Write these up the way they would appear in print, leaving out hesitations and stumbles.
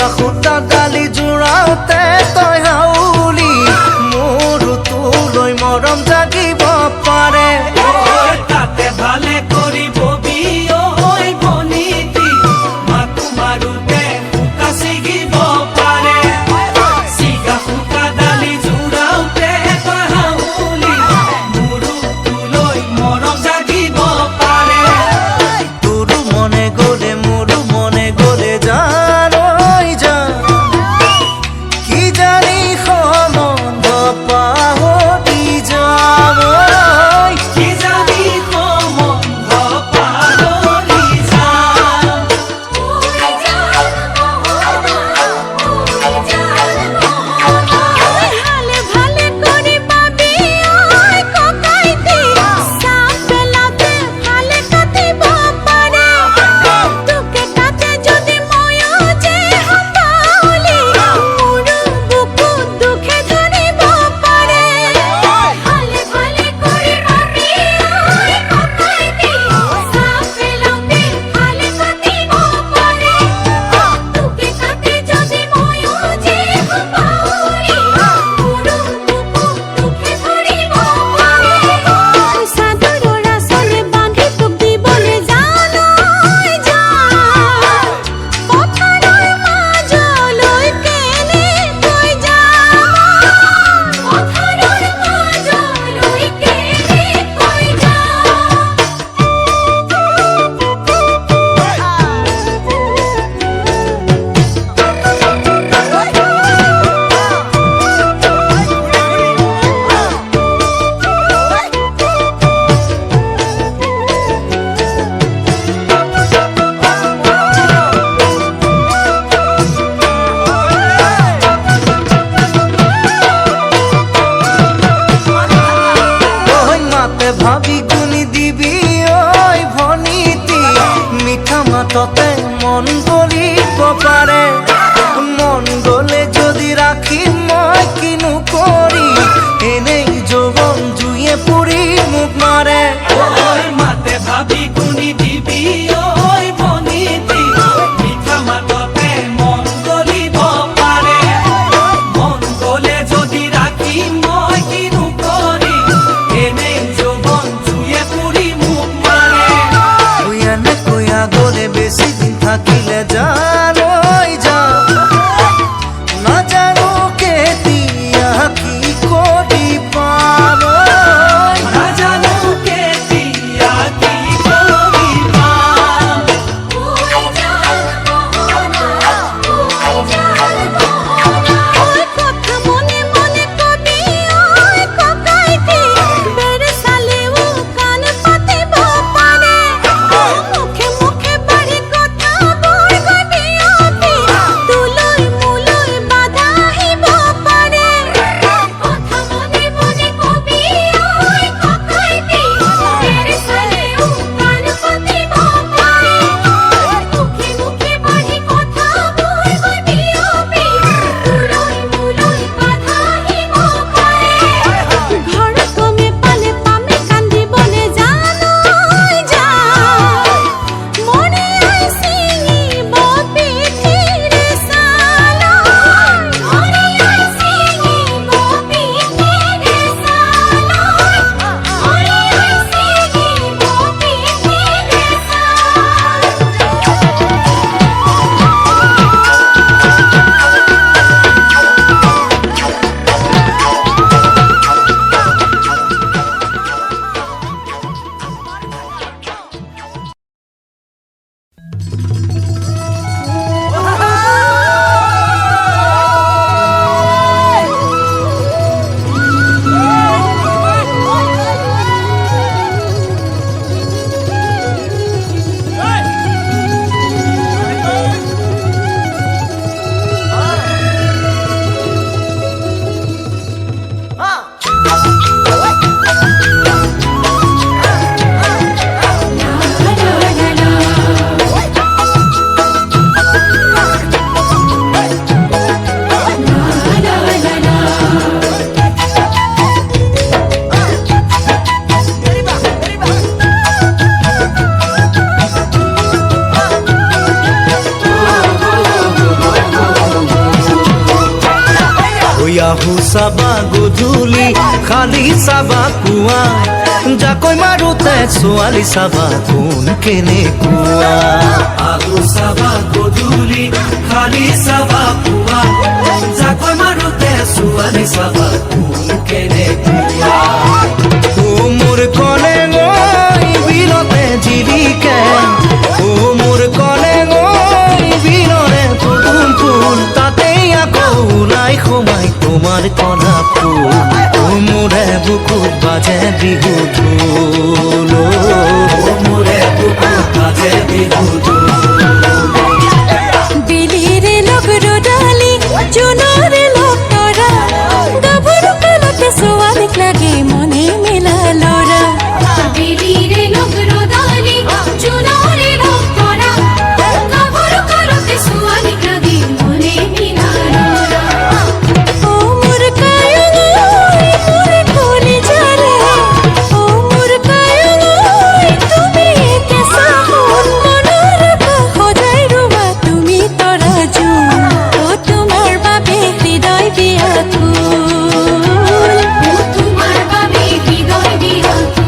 চিগা খুটা ডালি জোৰাওতে তই হাউলি মোৰ তোলৈ মৰম জাগিব পাৰে তাতে ভালে কৰি ববি ঐ বনিতি মাকো মাৰোতে খুটা ছিগিব পাৰে চিগা খুটা ডালি জোৰাওতে তই হাউলি মোৰ তোলৈ মৰম জাগিব পাৰে তোৰো মনে গ'লে মোৰো মনে গ'লে জান ঐ জান কি জানি ৰাহু চাবা গধূলি খালি চাবা পুৱা জাকৈ মাৰোতে ছোৱালী চাবা কোন কেনেকুৱা আহু চাবা গধূলি খালি চাবা পুৱা জাকৈ মাৰোতে ছোৱালী চাবা কোন কেনেকুৱা ও মোৰ কলে গৈ বিলতে জিলিকে ও মোৰ কলে গৈ বিলৰে পদুম ফুল তাতেই আকৌ ওলাই সোমাই তোমাৰ কলা ফুল ও মোৰে বুকুত বাজে বিহু ঢোল মোৰে বুকুত বাজে বিহু ঢোল বিলিৰে লগ ৰদালি জোনৰে লগ তৰা গাভৰু কালতে ছোৱালীক লাগে মনে মেলা লৰা বিলিৰে লগ ৰদালি জোনৰে লগ তৰা গাভৰু কালতে ছোৱালীক লাগে মনে মেলা লৰা ও মোৰ কায়ঙৈ মোৰে কলি জাৰে ও মোৰ কায়ঙৈ তুমি কেঁচা সোণ মনৰ সজাই ৰুবা তুমি তৰা জোন ও তোমাৰ বাবে হৃদয় বিয়াকুল ও তোমাৰ বাবে হৃদয় বিয়াকুল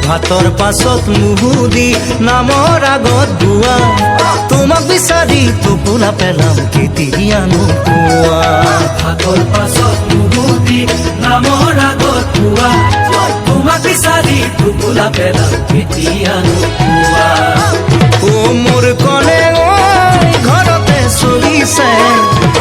ভাতৰ পাছত মুহুদি নামৰ আগত বুৱা তোমাক বিচাৰি টোপোলা পেলাম কেতিয়ানো কোৱা ভাতৰ পাছত মুহুদি নামৰ আগত পুৱা তোমাক বিচাৰি টোপোলা পেলাম কেতিয়ানো পুৱা ও মোৰ কলে গৈ ঘৰতে চলিছে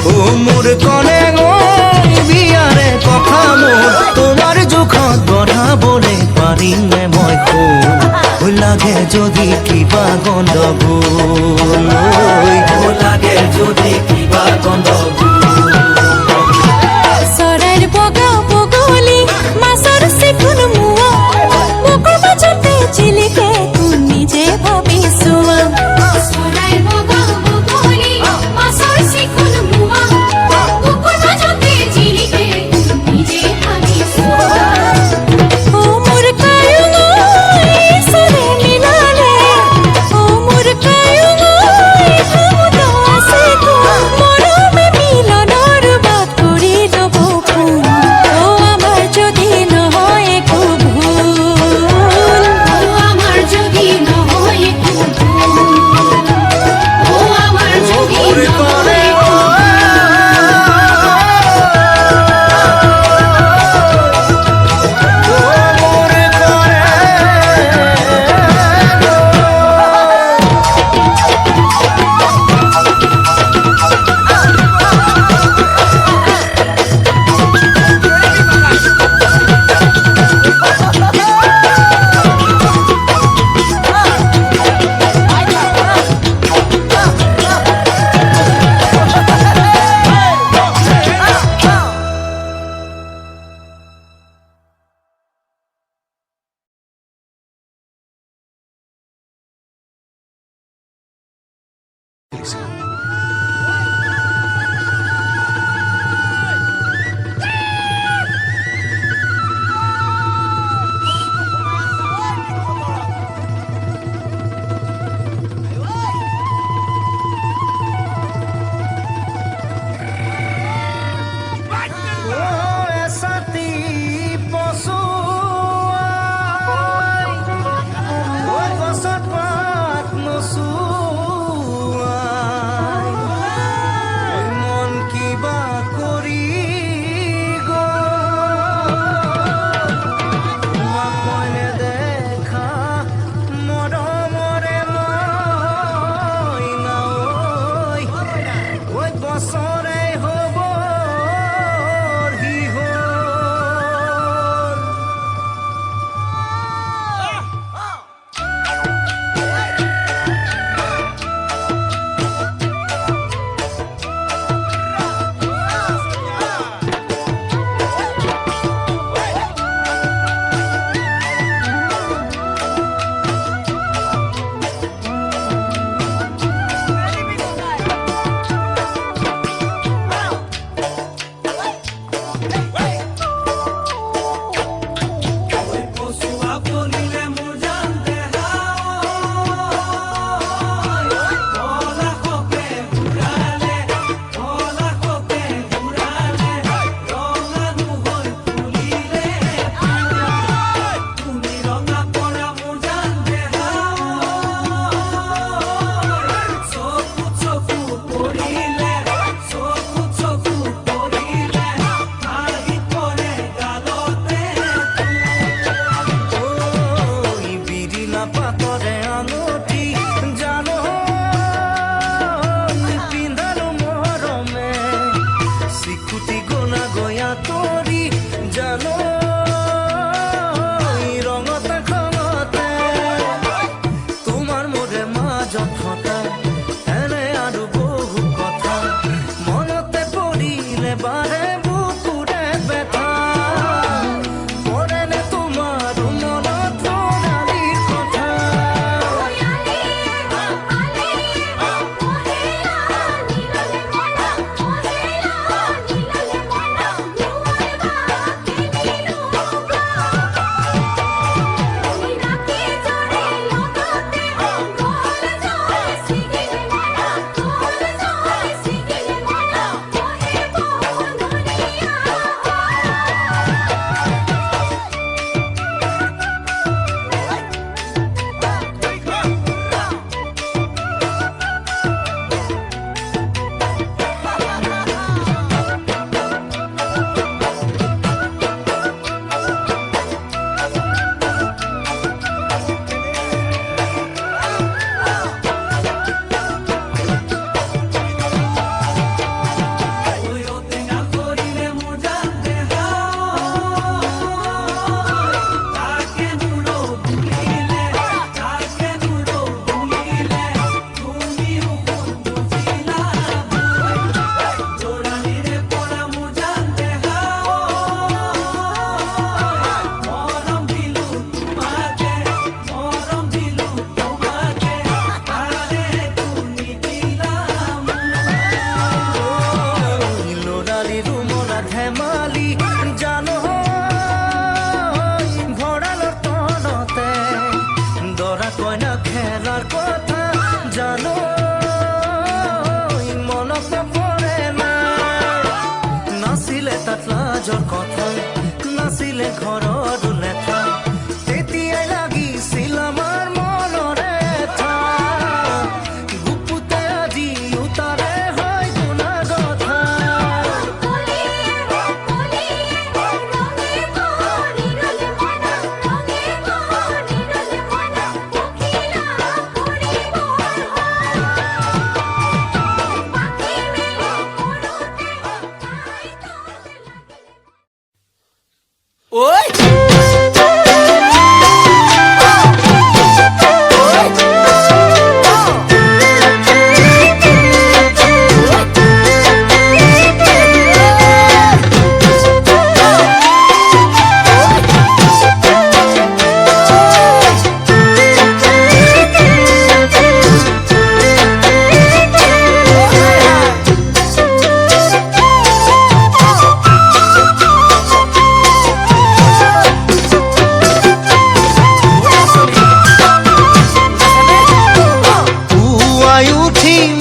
ও মোৰ কলে গৈ বিয়াৰে কথা মোৰ তোমাৰ জোখত বঢ়াবলৈ পাৰিমনে মই শুন লাগে যদি কিবা গণ্ডগোল লাগে যদি কিবা গণ্ডগোল চৰাইৰ বগা বগলী মাছৰ চিকুণ মোৱা বুকুৰ মাজতে জিলিকে কোন নিজে ভাবি চোৱা চৰাইৰ বগা বগলী মাছৰ চিকুণ মোৱা বুকুৰ মাজতে জিলিকে কোন নিজে ভাবি চোৱা ও মোৰ কায়ঙৈ চৰে মিলালে ও মোৰ কায়ঙৈ সমুদ আছে কোন মৰমে মিলনৰ বাট কৰি ল'ব ফোন ও আমাৰ যদি নহয় একো ভুল ও আমাৰ যদি নহয় একো ভুল ও আমাৰ যদি নহয়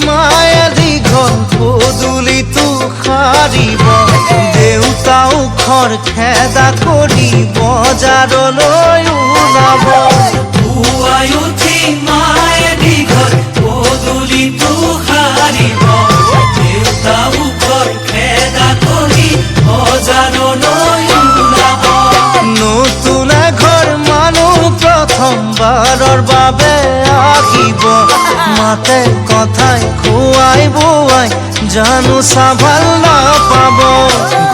মায়ে দীঘল পদূলিটো সাৰিব দেউতাও খৰ খেদা কৰি বজাৰলৈ ওলাব পুৱাই উঠি মায়ে দীঘল পদূলিটো সাৰিব দেউতাও ঘৰ খেদা কৰি বজাৰলৈ ওলাব নতুন ঘৰ মানুহ প্ৰথমবাৰৰ বাবে আহিব মাতে কথাই খুৱাই বুৱাই জানো চাভাল নাপাব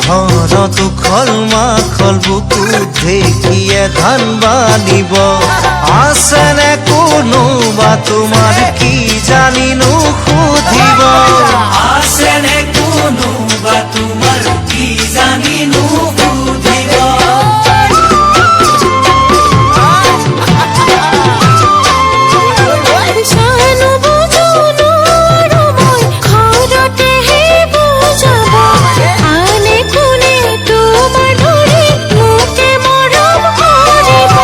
ঘৰত উখল মাখল বুকুত ঢেঁকীয়ে ধান বান্ধিব আছেনে কোনোবা তোমাৰ কি জানিনো সুধিব আছেনে কোনোবা তোমাৰ কি জানিনো সুধিব জানো বুজো নোৱাৰো মই ঘৰতেহে বুজাব আনে কোনে তোমাৰ ধৰি মোকে মৰম কৰিব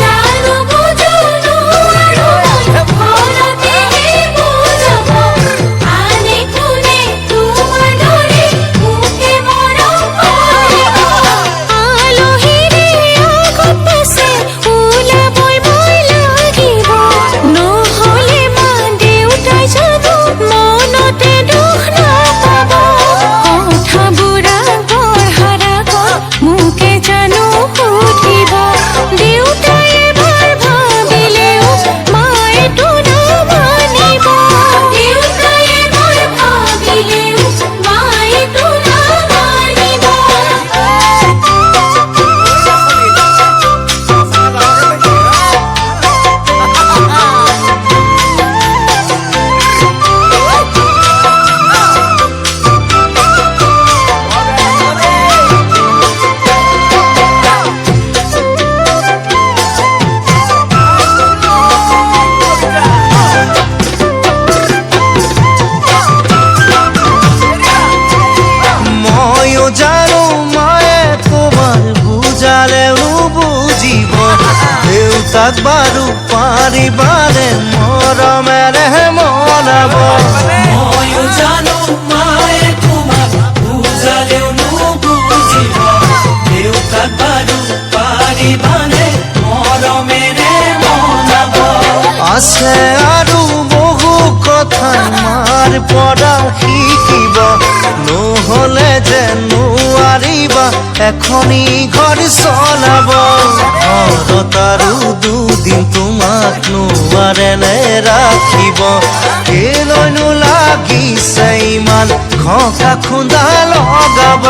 জানো বুজো নোৱাৰো মই ঘৰতেহে বুজাব আনে কোনে তোমাৰ ধৰি মোকে মৰম কৰিব আলহীৰে আগত পাছে ওলাবই মই লাগিব নহ'লে মা দেউতাই জানো মনতে দুখ নাপাব কথাবোৰ আগবঢ়াৰ আগত মোকে জানো সুধিব দেউতাই এবাৰ ভাবিলেও মায়েতো নামানিব দেউতাই এবাৰ ভাবিলেও মায়েতো নামানিব ময়ো জানো মায়ে তোমাৰ বুজালেও বুজিব দেউতাক বাৰু পাৰিবানে মৰমেৰে মনাব ময়ো জানো মায়ে তোমাক বুজালেও নুবুজিব দেউতাক বাৰু পাৰিবানে মৰমেৰে মনাব আছে আৰু বহু কথা মাৰ পৰা শিকিব নহ'লে যে নোৱাৰিবা এখনি ঘৰ চলাব ঘৰত আৰু দুদিন তোমাক নোৱাৰেনে ৰাখিব কেলৈনো লাগিছে ইমান খকা খুন্দা লগাব